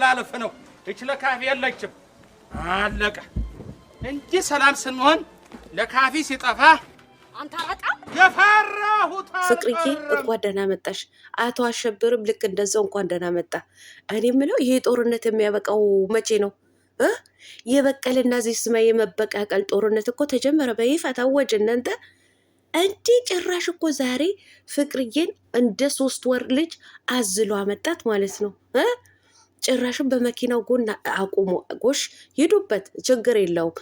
ብላልፍ ነው እች ለካፊ የለችም አለቀ እንጂ ሰላም ስንሆን ለካፊ ሲጠፋ አንተ በጣም የፈራሁት ፍቅርዬ እንኳን ደህና መጣሽ። አቶ አሸብርም ልክ እንደዛው እንኳን ደህና መጣ። እኔ የምለው ይሄ ጦርነት የሚያበቃው መቼ ነው? የበቀልና ዚስማ የመበቃቀል ጦርነት እኮ ተጀመረ፣ በይፋ ታወጀ። እናንተ እንዲህ ጭራሽ እኮ ዛሬ ፍቅርዬን እንደ 3 ወር ልጅ አዝሎ አመጣት ማለት ነው። ጭራሽም በመኪናው ጎን አቁሞ ጎሽ ሂዱበት፣ ችግር የለውም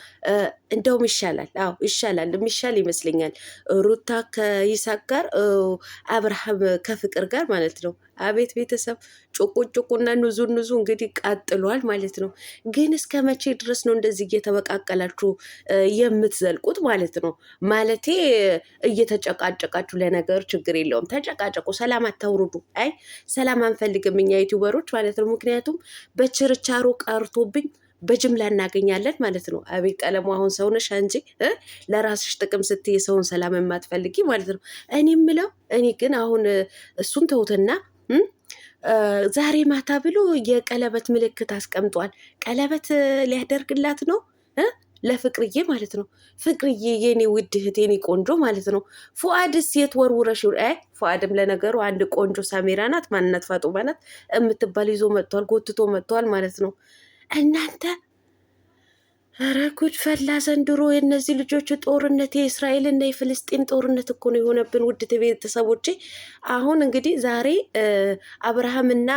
እንደውም ይሻላል። አዎ ይሻላል፣ የሚሻል ይመስለኛል። ሩታ ከይሳቅ ጋር፣ አብርሃም ከፍቅር ጋር ማለት ነው። አቤት ቤተሰብ ጩቁና ኑዙ እንግዲህ ቀጥሏል ማለት ነው። ግን እስከ መቼ ድረስ ነው እንደዚህ እየተበቃቀላችሁ የምትዘልቁት ማለት ነው? ማለቴ እየተጨቃጨቃችሁ፣ ለነገር ችግር የለውም ተጨቃጨቁ፣ ሰላም አታውርዱ። አይ ሰላም አንፈልግም እኛ ዩቲዩበሮች ማለት ነው። ምክንያቱም በችርቻሮ ቀርቶብኝ በጅምላ እናገኛለን ማለት ነው። አቤት ቀለሙ አሁን ሰውነሽ እንጂ ለራስሽ ጥቅም ስትይ ሰውን ሰላም የማትፈልጊ ማለት ነው። እኔ የምለው እኔ ግን አሁን እሱን ተውትና ዛሬ ማታ ብሎ የቀለበት ምልክት አስቀምጧል። ቀለበት ሊያደርግላት ነው ለፍቅርዬ ማለት ነው። ፍቅርዬ የኔ ውድ እህት የኔ ቆንጆ ማለት ነው። ፉአድስ የት ወርውረሽ? ፉአድም ለነገሩ አንድ ቆንጆ ሳሜራ ናት፣ ማንነት ፋጡማ ናት የምትባል ይዞ መጥቷል፣ ጎትቶ መጥቷል ማለት ነው። እናንተ ኧረ ጉድ ፈላ ዘንድሮ። የእነዚህ ልጆች ጦርነት የእስራኤልና የፍልስጤም ጦርነት እኮ ነው የሆነብን ውድ ቤተሰቦቼ። አሁን እንግዲህ ዛሬ አብርሃምና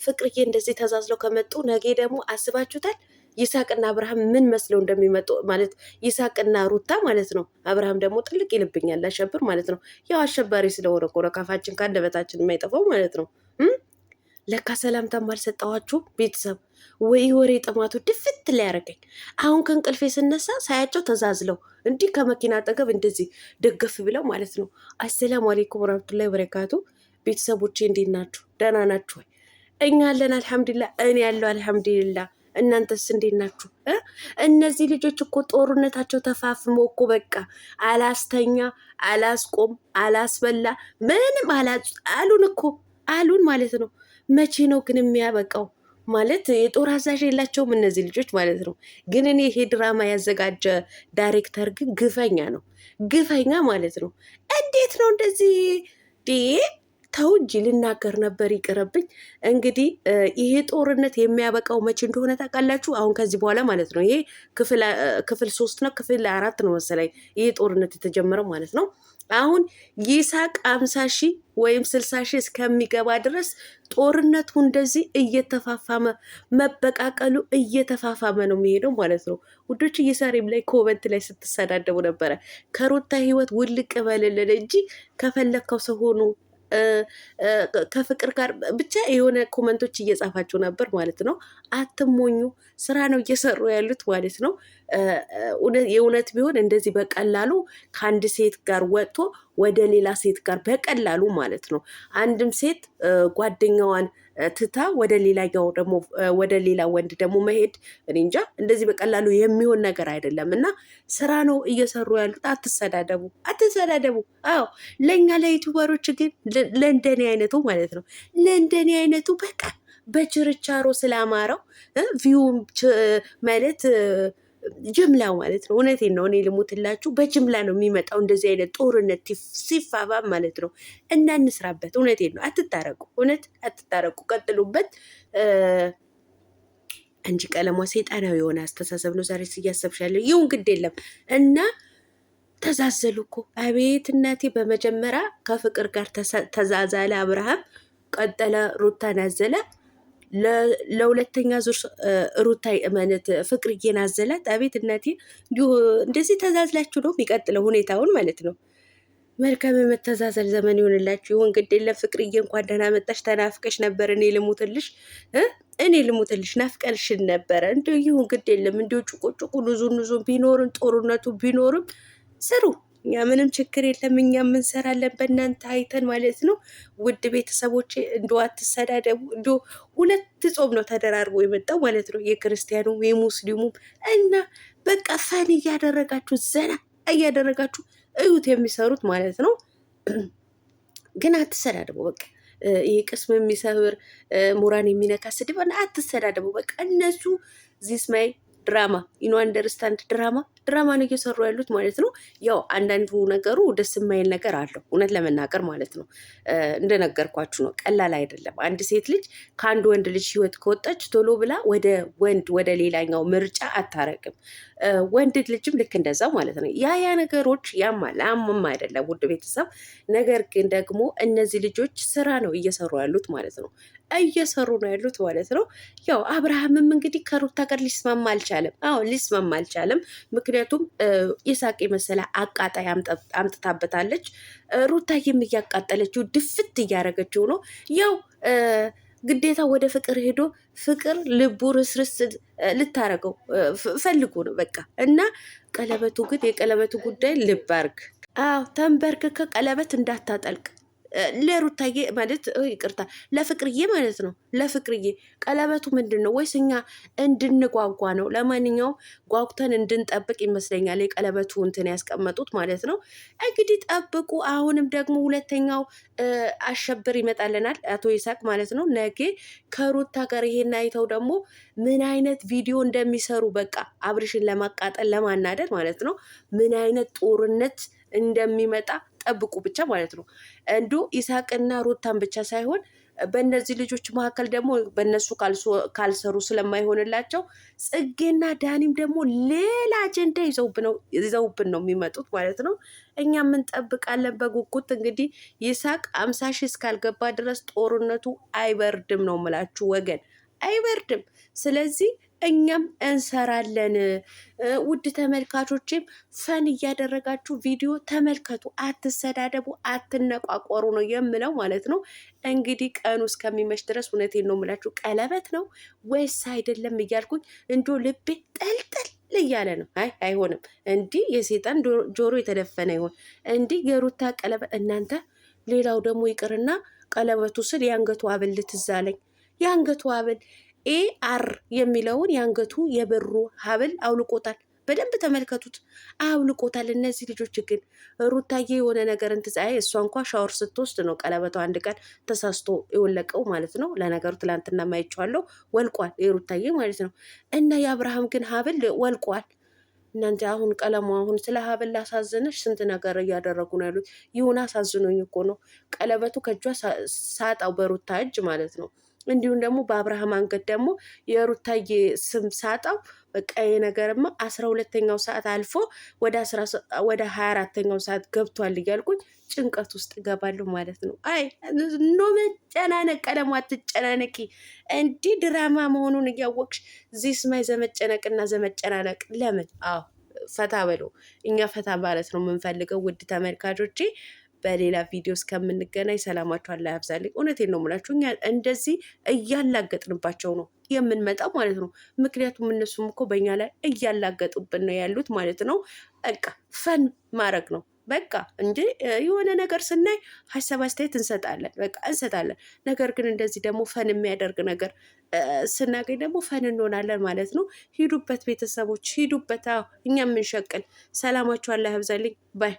ፍቅርዬ እንደዚህ ተዛዝለው ከመጡ ነገ ደግሞ አስባችሁታል ይሳቅና አብርሃም ምን መስለው እንደሚመጡ ማለት ይሳቅና ሩታ ማለት ነው። አብርሃም ደግሞ ጥልቅ ይልብኛል አሸብር ማለት ነው። ያው አሸባሪ ስለሆነ እኮ ነው ካፋችን ከአንደበታችን የማይጠፋው ማለት ነው። ለካ ሰላምታም አልሰጠኋችሁ ቤተሰብ። ወይ ወሬ ጥማቱ ድፍት ሊያደርገኝ። አሁን ከእንቅልፌ ስነሳ ሳያቸው ተዛዝለው እንዲህ ከመኪና አጠገብ እንደዚህ ደገፍ ብለው ማለት ነው። አሰላሙ አሌይኩም ወራህመቱላሂ ወበረካቱ። ቤተሰቦቼ እንዴት ናችሁ? ደህና ናችሁ ወይ? እኛ አለን አልሐምዱሊላህ። እኔ ያለው አልሐምዱሊላህ። እናንተስ እንዴት ናችሁ? እነዚህ ልጆች እኮ ጦርነታቸው ተፋፍሞ እኮ በቃ አላስተኛ፣ አላስቆም፣ አላስበላ ምንም አሉን እኮ አሉን ማለት ነው። መቼ ነው ግን የሚያበቃው? ማለት የጦር አዛዥ የላቸውም እነዚህ ልጆች ማለት ነው። ግን እኔ ይሄ ድራማ ያዘጋጀ ዳይሬክተር ግን ግፈኛ ነው፣ ግፈኛ ማለት ነው። እንዴት ነው እንደዚህ? ተው እንጂ ልናገር ነበር ይቅርብኝ። እንግዲህ ይሄ ጦርነት የሚያበቃው መቼ እንደሆነ ታውቃላችሁ? አሁን ከዚህ በኋላ ማለት ነው። ይሄ ክፍል 3 ነው፣ ክፍል 4 ነው መሰለኝ ይሄ ጦርነት የተጀመረው ማለት ነው። አሁን ይሳቅ 50 ሺህ ወይም 60 ሺህ እስከሚገባ ድረስ ጦርነቱ እንደዚህ እየተፋፋመ መበቃቀሉ እየተፋፋመ ነው የሚሄደው ማለት ነው። ውዶች እየሳሬም ላይ ኮመንት ላይ ስትሰዳደቡ ነበረ። ከሩታ ህይወት ውልቅ በልልን እንጂ ከፈለግከው ሰው ሆኑ ከፍቅር ጋር ብቻ የሆነ ኮመንቶች እየጻፋችሁ ነበር ማለት ነው። አትሞኙ፣ ስራ ነው እየሰሩ ያሉት ማለት ነው። የእውነት ቢሆን እንደዚህ በቀላሉ ከአንድ ሴት ጋር ወጥቶ ወደ ሌላ ሴት ጋር በቀላሉ ማለት ነው። አንድም ሴት ጓደኛዋን ትታ ወደ ሌላኛው ደግሞ ወደ ሌላ ወንድ ደግሞ መሄድ እኔ እንጃ እንደዚህ በቀላሉ የሚሆን ነገር አይደለም። እና ስራ ነው እየሰሩ ያሉት። አትሰዳደቡ፣ አትሰዳደቡ። አዎ ለእኛ ለዩቱበሮች ግን ለእንደኔ አይነቱ ማለት ነው ለእንደኔ አይነቱ በቃ በችርቻሮ ስላማረው ቪውም ማለት ጅምላ ማለት ነው። እውነቴን ነው። እኔ ልሙትላችሁ በጅምላ ነው የሚመጣው እንደዚህ አይነት ጦርነት ሲፋባም ማለት ነው። እና እንስራበት። እውነቴን ነው። አትታረቁ፣ እውነት አትታረቁ፣ ቀጥሉበት እንጂ ቀለሟ ሰይጣናዊ የሆነ አስተሳሰብ ነው ዛሬ እያሰብሻለሁ። ይሁን ግድ የለም እና ተዛዘሉ እኮ አቤት እናቴ። በመጀመሪያ ከፍቅር ጋር ተዛዛለ አብርሃም፣ ቀጠለ ሩታን አዘለ። ለሁለተኛ ዙር ሩታ ማለት ፍቅርዬን አዘላት። አቤት እናቴ። እንዲሁ እንደዚህ ተዛዝላችሁ ነው የሚቀጥለው ሁኔታውን ማለት ነው። መልካም የመተዛዘል ዘመን ይሆንላችሁ። ይሁን ግድ የለም ፍቅርዬ፣ እንኳን ደህና መጣሽ። ተናፍቀሽ ነበር። እኔ ልሙትልሽ ናፍቀንሽን ነበረ። እንዲሁ ይሁን ግድ የለም። እንዲሁ ጭቁጭቁ ኑዙ ቢኖርም ጦርነቱ ቢኖርም ስሩ። እኛ ምንም ችግር የለም። እኛ የምንሰራለን በእናንተ አይተን ማለት ነው። ውድ ቤተሰቦች እንደው አትሰዳደቡ። እንደው 2 ጾም ነው ተደራርቦ የመጣው ማለት ነው። የክርስቲያኑ የሙስሊሙም እና በቃ ፈን እያደረጋችሁ ዘና እያደረጋችሁ እዩት የሚሰሩት ማለት ነው። ግን አትሰዳደቡ። በቃ ይሄ ቅስም የሚሰብር ሞራን የሚነካ ስድብ አትሰዳደቡ። በቃ እነሱ ዚስማይ ድራማ ኢኖ አንደርስታንድ ድራማ ነው እየሰሩ ያሉት ማለት ነው። ያው አንዳንዱ ነገሩ ደስ የማይል ነገር አለው እውነት ለመናገር ማለት ነው። እንደነገርኳችሁ ነው፣ ቀላል አይደለም። አንድ ሴት ልጅ ከአንድ ወንድ ልጅ ህይወት ከወጣች ቶሎ ብላ ወደ ሌላኛው ምርጫ አታረግም። ወንድ ልጅም ልክ እንደዛው ማለት ነው። ያ ነገሮች ያማል አምም አይደለም ውድ ቤተሰብ። ነገር ግን ደግሞ እነዚህ ልጆች ስራ ነው እየሰሩ ያሉት ማለት ነው። እየሰሩ ነው ያሉት ማለት ነው። ያው አብርሃምም እንግዲህ ከሩታ ጋር ሊስማማ አልቻለም። አዎ ሊስማማ አልቻለም። ምክንያቱም ይሳቅ የመሰለ አቃጣይ አምጥታበታለች። ሩታዬም እያቃጠለችው ድፍት እያደረገችው ነው። ያው ግዴታ ወደ ፍቅር ሄዶ ፍቅር ልቡ ርስርስ ልታረገው ፈልጎ ነው በቃ። እና ቀለበቱ ግን የቀለበቱ ጉዳይ ልብ አርግ። አዎ ተንበርክከ ቀለበት እንዳታጠልቅ ለሩታዬ ማለት ይቅርታ፣ ለፍቅርዬ ማለት ነው። ለፍቅርዬ ቀለበቱ ምንድን ነው? ወይስ እኛ እንድንጓጓ ነው? ለማንኛውም ጓጉተን እንድንጠብቅ ይመስለኛል የቀለበቱ እንትን ያስቀመጡት ማለት ነው። እንግዲህ ጠብቁ። አሁንም ደግሞ ሁለተኛው አሸብር ይመጣልናል፣ አቶ ይሳቅ ማለት ነው። ነገ ከሩታ ጋር ይሄን አይተው ደግሞ ምን አይነት ቪዲዮ እንደሚሰሩ በቃ አብርሽን ለማቃጠል ለማናደድ ማለት ነው። ምን አይነት ጦርነት እንደሚመጣ ጠብቁ ብቻ ማለት ነው። እንዱ ይሳቅና ሩታን ብቻ ሳይሆን በእነዚህ ልጆች መካከል ደግሞ በእነሱ ካልሰሩ ስለማይሆንላቸው ጽጌና ዳኒም ደግሞ ሌላ አጀንዳ ይዘውብን ነው የሚመጡት ማለት ነው። እኛም እንጠብቃለን በጉጉት። እንግዲህ ይሳቅ 50 ሺህ እስካልገባ ድረስ ጦርነቱ አይበርድም ነው የምላችሁ ወገን፣ አይበርድም። ስለዚህ እኛም እንሰራለን። ውድ ተመልካቾችም ፈን እያደረጋችሁ ቪዲዮ ተመልከቱ። አትሰዳደቡ፣ አትነቋቆሩ ነው የምለው ማለት ነው። እንግዲህ ቀኑ እስከሚመሽ ድረስ እውነቴን ነው የምላችሁ ቀለበት ነው ወይስ አይደለም እያልኩኝ እንዶ ልቤ ጠልጠል እያለ ነው። አይሆንም እንዲህ የሴጣን ጆሮ የተደፈነ ይሆን እንዲህ የሩታ ቀለበት እናንተ። ሌላው ደግሞ ይቅርና ቀለበቱ ስል የአንገቱ ሀብል ትዝ አለኝ። የአንገቱ ሀብል ኤአር የሚለውን የአንገቱ የብሩ ሀብል አውልቆታል። በደንብ ተመልከቱት፣ አውልቆታል። እነዚህ ልጆች ግን ሩታዬ የሆነ ነገር እንትጻይ እሷ እንኳ ሻወር ስትወስድ ነው ቀለበቷ አንድ ቀን ተሳስቶ የወለቀው ማለት ነው። ለነገሩ ትላንትና ማይቼዋለሁ፣ ወልቋል የሩታዬ ማለት ነው። እና የአብርሃም ግን ሀብል ወልቋል። እናንተ አሁን ቀለሙ አሁን ስለ ሀብል ላሳዝንሽ ስንት ነገር እያደረጉ ነው ያሉት። ይሁን አሳዝኖኝ እኮ ነው ቀለበቱ ከእጇ ሳጣው በሩታ እጅ ማለት ነው። እንዲሁም ደግሞ በአብርሃም አንገት ደግሞ የሩታዬ ስም ሳጣው በቃ ነገርማ 12ኛው ሰዓት አልፎ ወደ 24ኛው ሰዓት ገብቷል እያልኩኝ ጭንቀት ውስጥ እገባለሁ ማለት ነው። አይ ኖ መጨናነቅ፣ ቀለሙ አትጨናነቂ። እንዲህ ድራማ መሆኑን እያወቅሽ እዚህ ስማይ ዘመጨነቅና ዘመጨናነቅ ለምን? አዎ ፈታ በለው። እኛ ፈታ ማለት ነው የምንፈልገው ውድ ተመልካቾቼ። በሌላ ቪዲዮ እስከምንገናኝ ሰላማችሁ አላህ ያብዛልኝ። እውነቴን ነው የምላችሁ፣ እኛ እንደዚህ እያላገጥንባቸው ነው የምንመጣው ማለት ነው። ምክንያቱም እነሱም እኮ በእኛ ላይ እያላገጡብን ነው ያሉት ማለት ነው። በቃ ፈን ማድረግ ነው በቃ እንጂ የሆነ ነገር ስናይ ሀሳብ አስተያየት እንሰጣለን፣ በቃ እንሰጣለን። ነገር ግን እንደዚህ ደግሞ ፈን የሚያደርግ ነገር ስናገኝ ደግሞ ፈን እንሆናለን ማለት ነው። ሂዱበት ቤተሰቦች ሂዱበት። እኛ የምንሸቅል። ሰላማችሁ አላህ ያብዛልኝ ባይ